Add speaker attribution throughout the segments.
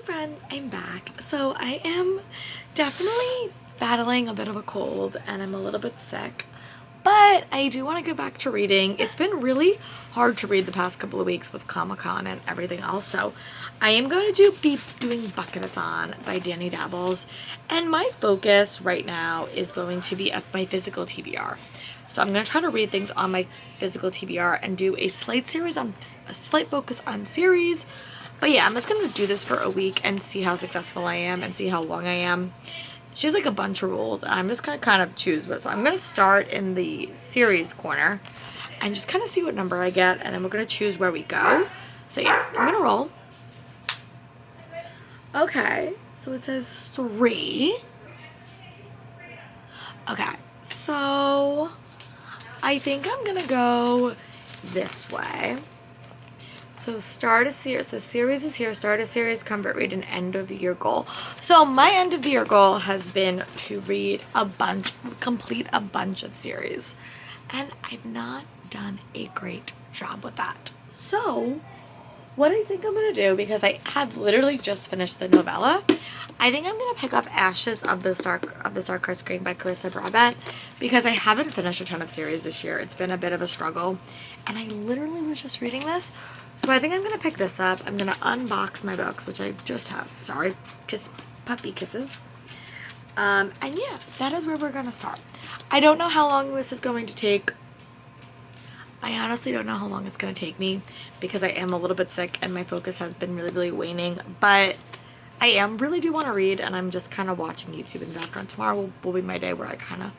Speaker 1: friends, I'm back. So I am definitely battling a bit of a cold and I'm a little bit sick, but I do want to get back to reading. It's been really hard to read the past couple of weeks with Comic-Con and everything else, so I am going to be doing Buckathon by Danny Dabbles, and my focus right now is going to be at my physical TBR. So I'm going to try to read things on my physical TBR and do a slight focus on series. But yeah, I'm just going to do this for a week and see how successful I am and see how long I am. She has like a bunch of rules, and I'm just going to kind of choose what. So I'm going to start in the series corner and just kind of see what number I get, and then we're going to choose where we go. So yeah, I'm going to roll. Okay, so it says 3. Okay, so I think I'm going to go this way. So start a series, the series is here, start a series, comfort read, and end of the year goal. So my end of the year goal has been to read complete a bunch of series. And I've not done a great job with that. So what I think I'm going to do, because I have literally just finished the novella, I think I'm going to pick up Ashes of the Star-Cursed Screen by Carissa Broadbent, because I haven't finished a ton of series this year. It's been a bit of a struggle. And I literally was just reading this. So I think I'm going to pick this up. I'm going to unbox my books, which I just have. Sorry. Puppy kisses. And yeah, that is where we're going to start. I don't know how long this is going to take. I honestly don't know how long it's going to take me because I am a little bit sick and my focus has been really, really waning. But I really do want to read, and I'm just kind of watching YouTube in the background. Tomorrow will be my day where I kind of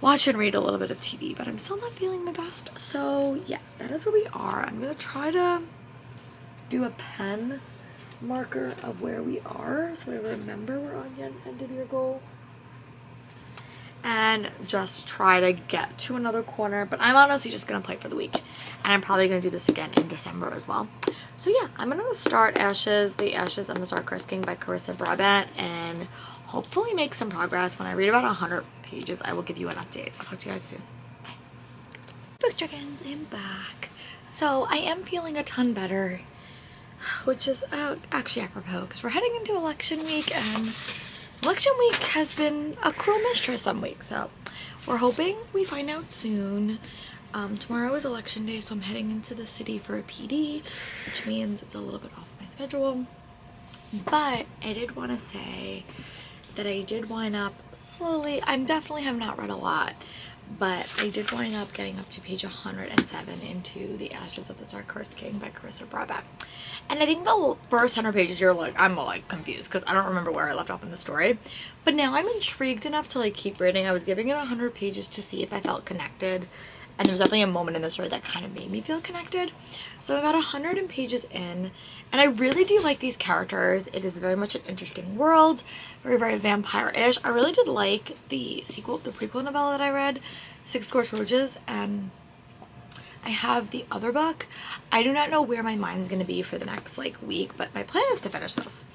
Speaker 1: watch and read a little bit of TV, but I'm still not feeling my best. So yeah, that is where we are. I'm going to try to do a pen marker of where we are so I remember we're on the end of your goal. And just try to get to another corner, but I'm honestly just going to play for the week. And I'm probably going to do this again in December as well. So yeah, I'm going to start The Ashes of the Star-Cursed King by Carissa Broadbent, and hopefully make some progress. When I read about 100 pages, I will give you an update. I'll talk to you guys soon. Bye. Book chickens, I'm back. So I am feeling a ton better, which is actually apropos, because we're heading into election week, and election week has been a cruel mistress some weeks, so we're hoping we find out soon. Tomorrow is election day, so I'm heading into the city for a PD, which means it's a little bit off my schedule. But I did want to say that I did wind up slowly. I definitely have not read a lot, but I did wind up getting up to page 107 into The Ashes of the Star-Cursed King by Carissa Broadbent. And I think the first 100 pages, I'm like confused because I don't remember where I left off in the story. But now I'm intrigued enough to like keep reading. I was giving it 100 pages to see if I felt connected. And there was definitely a moment in the story that kind of made me feel connected. So I'm about 100 pages in, and I really do like these characters. It is very much an interesting world, very, very vampire-ish. I really did like the prequel novella that I read, Six Scorched Rouges, and I have the other book. I do not know where my mind's going to be for the next week, but my plan is to finish this.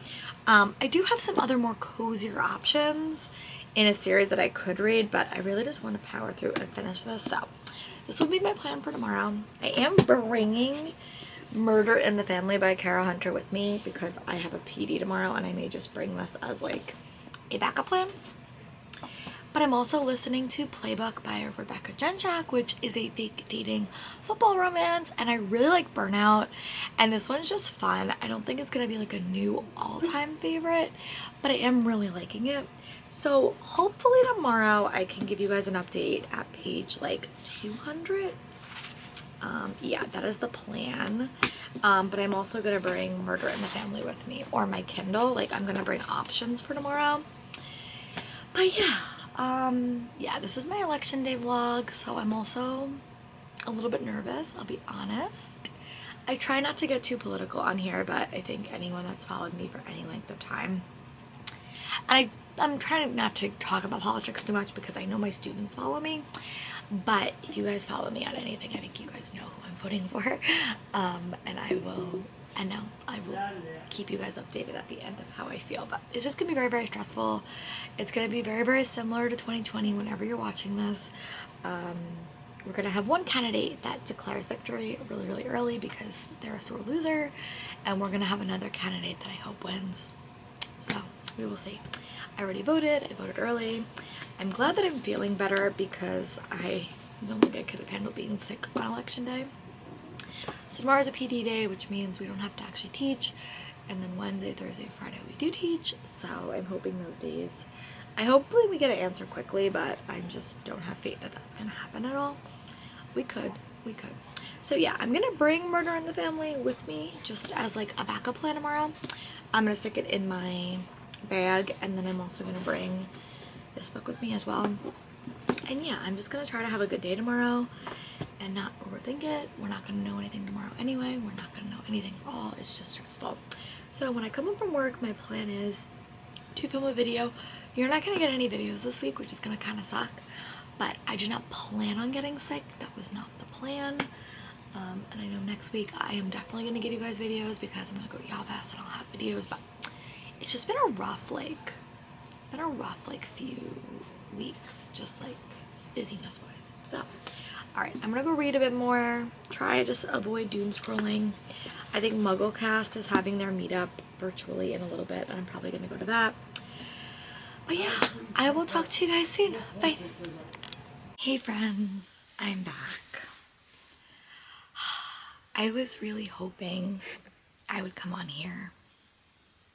Speaker 1: I do have some other more cozier options in a series that I could read, but I really just want to power through and finish this. So this will be my plan for tomorrow. I am bringing Murder in the Family by Kara Hunter with me because I have a PD tomorrow, and I may just bring this as a backup plan. But I'm also listening to Playbook by Rebecca Genchak, which is a fake dating football romance, and I really like Burnout, and this one's just fun. I don't think it's going to be a new all-time favorite, but I am really liking it. So hopefully tomorrow I can give you guys an update at page 200. Yeah, that is the plan. But I'm also going to bring Murder in the Family with me, or my Kindle. I'm going to bring options for tomorrow. But yeah, yeah, this is my election day vlog, so I'm also a little bit nervous, I'll be honest. I try not to get too political on here, but I think anyone that's followed me for any length of time, and I'm trying not to talk about politics too much because I know my students follow me, but if you guys follow me on anything, I think you guys know who I'm voting for, and I will keep you guys updated at the end of how I feel. But it's just gonna be very, very stressful. It's gonna be very, very similar to 2020 whenever you're watching this. we're going to have one candidate that declares victory really, really early because they're a sore loser. And we're going to have another candidate that I hope wins. So we will see. I already voted. I voted early. I'm glad that I'm feeling better because I don't think I could have handled being sick on election day. So tomorrow's a PD day, which means we don't have to actually teach. And then Wednesday, Thursday, Friday we do teach. So I'm hoping those days, hopefully we get an answer quickly, but I just don't have faith that that's going to happen at all. We could. So yeah, I'm going to bring Murder in the Family with me just as like a backup plan tomorrow. I'm going to stick it in my bag, and then I'm also going to bring this book with me as well. And yeah, I'm just going to try to have a good day tomorrow and not overthink it. We're not going to know anything tomorrow anyway. We're not going to know anything at all. It's just stressful. So when I come home from work, my plan is to film a video. You're not going to get any videos this week, which is going to kind of suck. But I did not plan on getting sick. That was not the plan. And I know next week I am definitely going to give you guys videos because I'm going to go to Y'all Fest and I'll have videos. But it's just been a rough, few weeks, just like busyness wise. So, alright, I'm going to go read a bit more. Try to avoid doom scrolling. I think MuggleCast is having their meetup virtually in a little bit, and I'm probably going to go to that. But yeah, I will talk to you guys soon. Bye. Hey friends, I'm back. I was really hoping I would come on here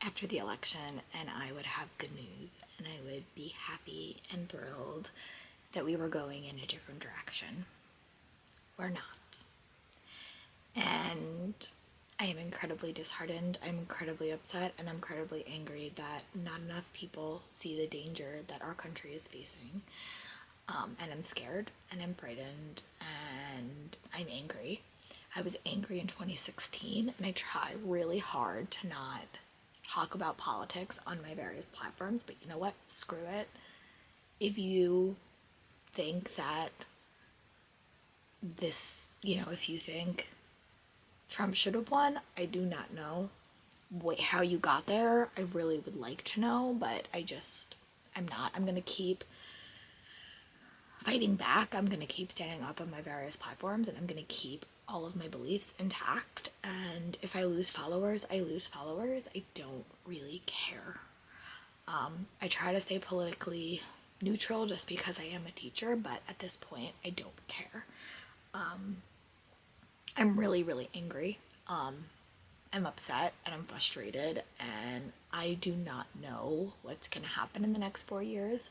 Speaker 1: after the election and I would have good news and I would be happy and thrilled that we were going in a different direction. We're not. And I am incredibly disheartened, I'm incredibly upset, and I'm incredibly angry that not enough people see the danger that our country is facing. And I'm scared, and I'm frightened, and I'm angry. I was angry in 2016, and I try really hard to not talk about politics on my various platforms, but you know what? Screw it. If you think that if you think Trump should have won, I do not know how you got there. I really would like to know, but I'm not. I'm going to keep fighting back. I'm going to keep standing up on my various platforms, and I'm going to keep all of my beliefs intact. And if I lose followers, I lose followers. I don't really care. I try to stay politically neutral just because I am a teacher, but at this point, I don't care. I'm really, really angry. I'm upset and I'm frustrated, and I do not know what's going to happen in the next 4 years,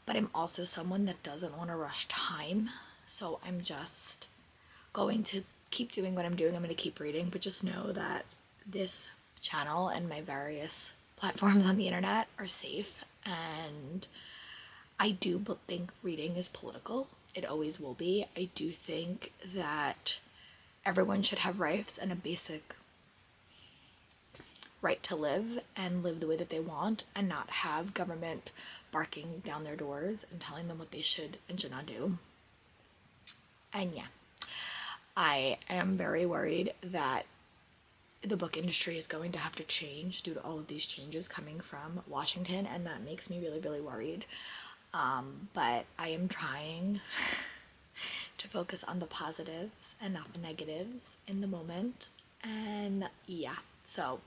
Speaker 1: but I'm also someone that doesn't want to rush time, so I'm just going to keep doing what I'm doing. I'm going to keep reading, but just know that this channel and my various platforms on the internet are safe, and I do think reading is political. It always will be. I do think that everyone should have rights and a basic right to live and live the way that they want and not have government barking down their doors and telling them what they should and should not do. And yeah, I am very worried that the book industry is going to have to change due to all of these changes coming from Washington, and that makes me really, really worried. But I am trying to focus on the positives and not the negatives in the moment. And yeah, so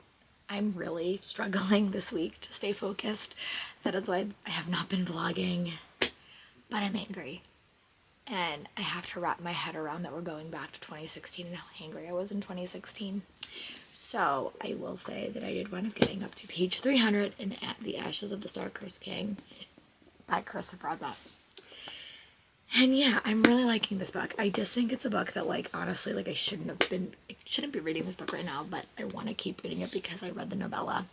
Speaker 1: I'm really struggling this week to stay focused. That is why I have not been vlogging, but I'm angry. And I have to wrap my head around that we're going back to 2016 and how angry I was in 2016. So I will say that I did wind up getting up to page 300 in The Ashes of the Star-Cursed King by Carissa Broadbent. And yeah, I'm really liking this book. I just think it's a book that, like, honestly, like, I shouldn't be reading this book right now, but I want to keep reading it because I read the novella.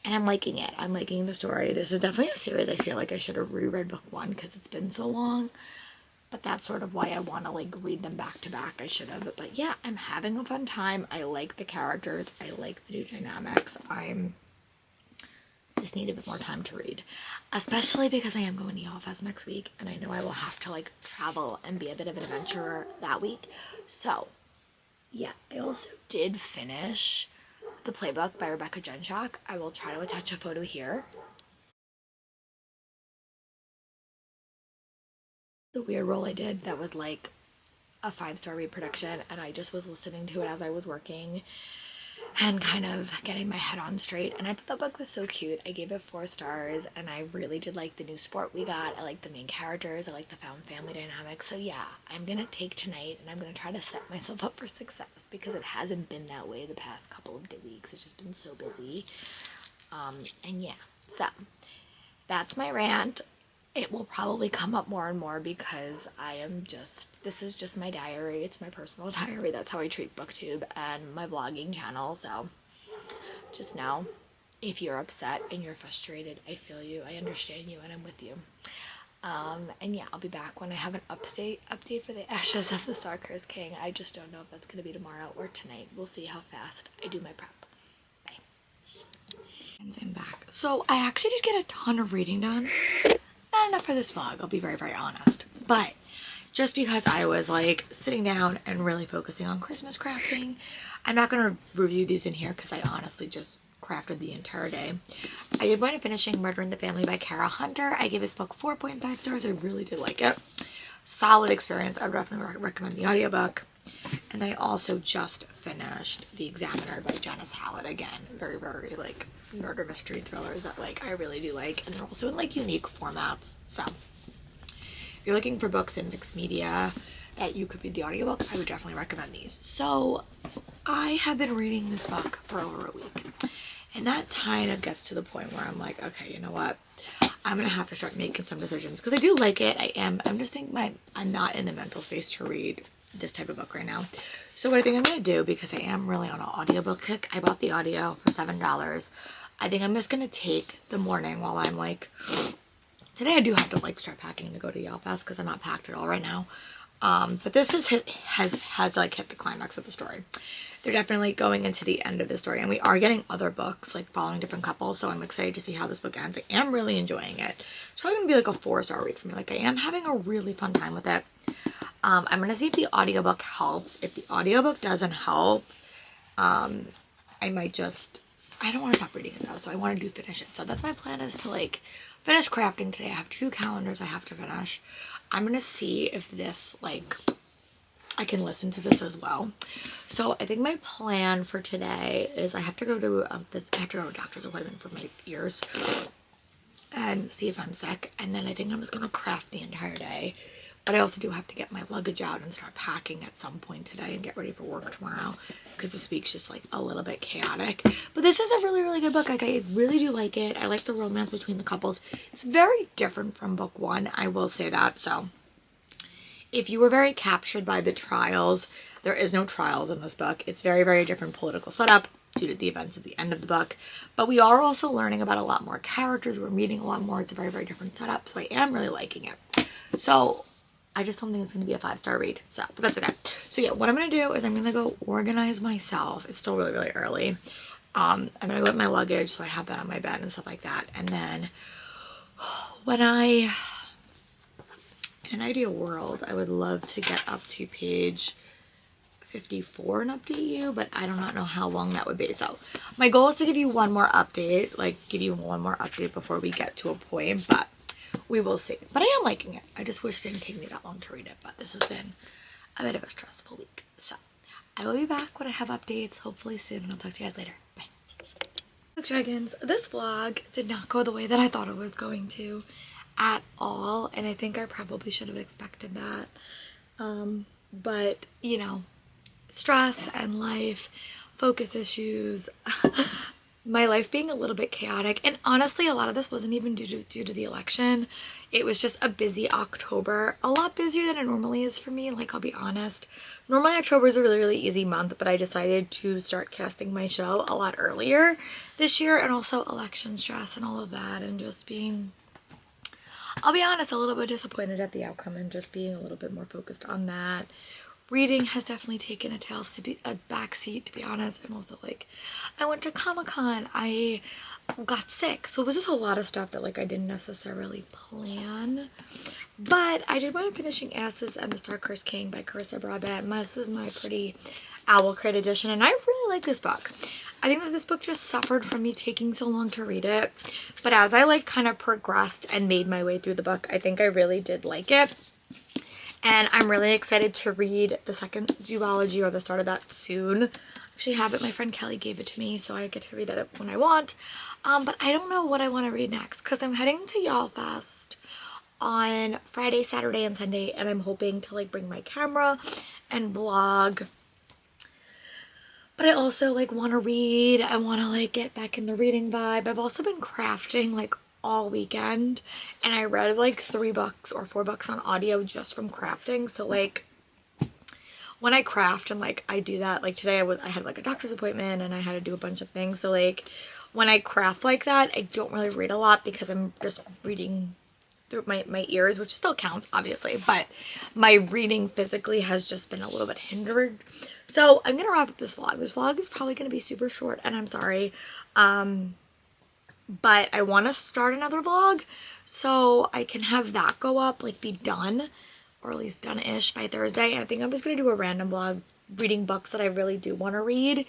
Speaker 1: And I'm liking it. I'm liking the story. This is definitely a series I feel like I should have reread book one because it's been so long. But that's sort of why I want to, like, read them back to back. I should have. But yeah, I'm having a fun time. I like the characters. I like the new dynamics. Just need a bit more time to read, especially because I am going to Y'all Fest next week, and I know I will have to, like, travel and be a bit of an adventurer that week. So yeah, I also did finish The Playbook by Rebecca Jenshock. I will try to attach a photo here. The weird role I did that was like a 5-star read production, and I just was listening to it as I was working and kind of getting my head on straight, and I thought the book was so cute. I gave it 4 stars, and I really did like the new sport we got. I like the main characters. I like the found family dynamic. So yeah, I'm gonna take tonight and I'm gonna try to set myself up for success, because it hasn't been that way the past couple of weeks. It's just been so busy. And yeah, so that's my rant. It will probably come up more and more because this is just my diary. It's my personal diary. That's how I treat BookTube and my vlogging channel. So just know, if you're upset and you're frustrated, I feel you, I understand you, and I'm with you. And yeah, I'll be back when I have an update for the Ashes of the Star-Cursed King. I just don't know if that's going to be tomorrow or tonight. We'll see how fast I do my prep. Bye. And I'm back. So I actually did get a ton of reading done. Not enough for this vlog, I'll be very, very honest. But just because I was like sitting down and really focusing on Christmas crafting, I'm not going to review these in here because I honestly just crafted the entire day. I did wind up finishing Murder in the Family by Kara Hunter. I gave this book 4.5 stars. I really did like it. Solid experience. I would definitely recommend the audiobook. And then I also just finished The Examiner by Janice Hallett. Again, very, very like murder mystery thrillers that like I really do like, and they're also in like unique formats. So if you're looking for books in mixed media that you could read the audiobook, I would definitely recommend these. So I have been reading this book for over a week, and that kind of gets to the point where I'm like, okay, you know what, I'm gonna have to start making some decisions, because I do like it. I'm just thinking I'm not in the mental space to read this type of book right now. So what I think I'm gonna do, because I am really on an audiobook kick, I bought the audio for $7. I think I'm just gonna take the morning while I'm like, today I do have to like start packing to go to Yelfest because I'm not packed at all right now. But this has like hit the climax of the story. They're definitely going into the end of the story, and we are getting other books like following different couples. So I'm excited to see how this book ends. I am really enjoying it. It's probably gonna be like a 4-star read for me. Like I am having a really fun time with it. I'm gonna see if the audiobook helps. If the audiobook doesn't help, I might just, I don't want to stop reading it though, so I want to finish it. So that's my plan, is to like finish crafting today. I have 2 calendars I have to finish. I'm gonna see if this, like, I can listen to this as well. So I think my plan for today is I have to go to I have to go to a doctor's appointment for my ears and see if I'm sick, and then I think I'm just gonna craft the entire day. But I also do have to get my luggage out and start packing at some point today and get ready for work tomorrow, because this week's just like a little bit chaotic. But this is a really, really good book. Like, I really do like it. I like the romance between the couples. It's very different from book 1, I will say that. So if you were very captured by the trials, there is no trials in this book. It's very, very different political setup due to the events at the end of the book. But we are also learning about a lot more characters. We're meeting a lot more. It's a very, very different setup. So I am really liking it. So I just don't think it's going to be a 5-star read. So, but that's okay. So yeah, what I'm going to do is I'm going to go organize myself. It's still really, really early. I'm going to go get my luggage, so I have that on my bed and stuff like that. And then when in an ideal world, I would love to get up to page 54 and update you, but I do not know how long that would be. So my goal is to give you one more update, before we get to a point, but we will see. But I am liking it. I just wish it didn't take me that long to read it, but this has been a bit of a stressful week. So I will be back when I have updates, hopefully soon, and I'll talk to you guys later. Bye. Look, Dragons, this vlog did not go the way that I thought it was going to at all, and I think I probably should have expected that. But, you know, stress and life, focus issues, my life being a little bit chaotic, and honestly a lot of this wasn't even due to the election. It was just a busy October, a lot busier than it normally is for me. Like, I'll be honest, normally October is a really, really easy month, but I decided to start casting my show a lot earlier this year, and also election stress and all of that, and just being, I'll be honest, a little bit disappointed at the outcome, and just being a little bit more focused on that. Reading has definitely taken a backseat, to be honest. And also, like, I went to Comic-Con, I got sick, so it was just a lot of stuff that like I didn't necessarily plan. But I did wind up finishing Ashes and the Star-Cursed King by Carissa Broadbent. This is my pretty Owl Crate edition, and I really like this book. I think that this book just suffered from me taking so long to read it, but as I like kind of progressed and made my way through the book, I think I really did like it. And I'm really excited to read the second duology or the start of that soon. I actually have it. My friend Kelly gave it to me, so I get to read that when I want. But I don't know what I want to read next because I'm heading to Y'all Fest on Friday, Saturday, and Sunday, and I'm hoping to like bring my camera and vlog. But I also like want to read. I want to like get back in the reading vibe. I've also been crafting like all weekend, and I read like 3 books or 4 books on audio just from crafting. So like when I craft and like I do that, like today I had like a doctor's appointment and I had to do a bunch of things. So like when I craft like that, I don't really read a lot because I'm just reading through my ears, which still counts obviously, but my reading physically has just been a little bit hindered. So I'm gonna wrap up this vlog. This vlog is probably gonna be super short, and I'm sorry, but I want to start another vlog so I can have that go up, like be done, or at least done-ish by Thursday. And I think I'm just gonna do a random vlog reading books that I really do want to read,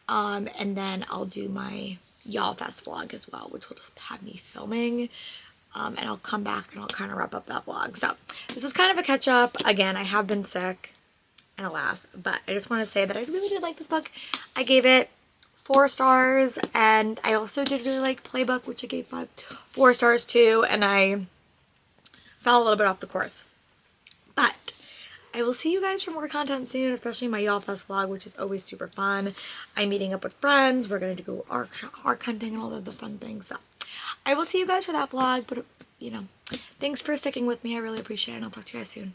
Speaker 1: and then I'll do my Y'all Fest vlog as well, which will just have me filming. And I'll come back and I'll kind of wrap up that vlog. So this was kind of a catch up. Again, I have been sick and alas, but I just want to say that I really did like this book. I gave it 4 stars, and I also did really like Playbook, which I gave 4 stars too, and I fell a little bit off the course. But I will see you guys for more content soon, especially my Y'all Fest vlog, which is always super fun. I'm meeting up with friends. We're going to go arc hunting and all of the fun things. So I will see you guys for that vlog, but, you know, thanks for sticking with me. I really appreciate it, and I'll talk to you guys soon.